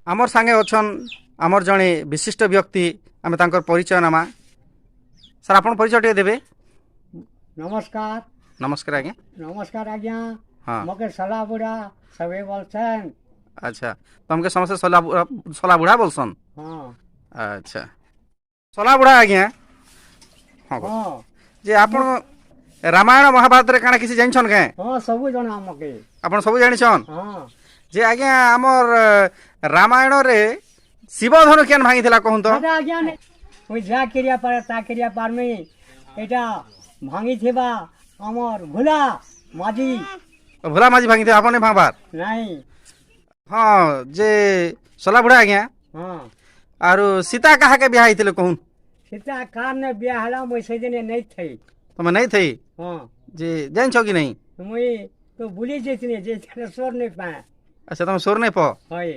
आमर सांगे अछन आमर जड़े विशिष्ट व्यक्ति आम तांकर परिचय नामा सर आपन परिचय टे देबे। नमस्कार नमस्कार आज्ञा। नमस्कार आज्ञा। हाँ मके सला बुढ़ा सबे बोलछन। अच्छा तो हमके समस्त सला बुढ़ा बोलसन। हाँ अच्छा सला बुढ़ा आज्ञा। हाँ हाँ जे आपन रामायण महाभारत रे काना किसी जानछन के। हाँ सबू जना मके। आपन सब जानिछन हाँ जे आज्ञा हमर रामायण रे शिव धनु केन भांगी थिला कहूं तो। दादा आज्ञा ने ओइ जा क्रिया पर ता क्रिया पर में एटा भांगी थेबा हमर भुला माजी भोला माझी भांगी थे आपने भांबार। नहीं। हाँ जे सला बुढ़ा आज्ञा हाँ आरु सीता कहा के बियाह थिले कहूं। सीता कार ने बियाह हला मुई से दिने नहीं थई। तुम नहीं थी हाँ जे जान छो कि नहीं। मुई तो भूली जेतने जे सोर नहीं पाए। अच्छा तुम सोर नहीं पो। होय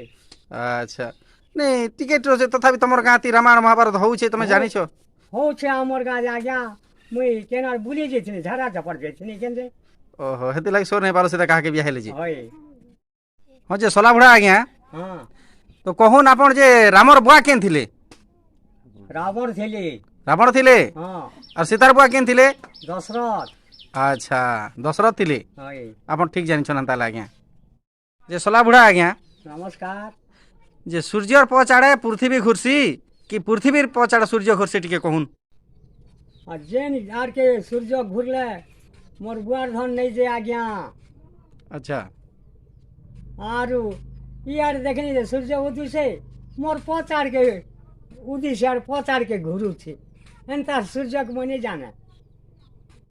अच्छा नहीं टिकेट रो से तथापि तमर गाती रामायण महाभारत होउ छे तुम जानि छो। हो छे हमर गाज आज्ञा मुई केनार भूली जेतने झरा झपड़ जेतने केंदे। ओहो हेति लाग सोर नहीं पारो सीता कहा के बियाह ले जी। होय हां जे सला बुढ़ा आज्ञा हाँ तो कहून आपन जे रामर बुआ केन थिले। रावण थेले। रावण थिले हाँ और सीतार बुआ केन थिले। दशरथ। अच्छा दशरथ थिले होय आपन ठीक जानि छन ताला आज्ञा। जे सला बुढ़ा आज्ञा नमस्कार। जे सूर्यर पचाड़े पृथ्वी घुरसी कि पृथ्वीर पचाड़े सूर्य घुरसी टिके कहून। आ जेन यार के सूर्य घुरले मोर बुआर धन नहीं जे आज्ञा। अच्छा आरु यार देखनी जे सूर्य उदी से मोर पचाड़ के उदी से यार पचाड़ के घुरु छे एनता सूर्य के मने जाने।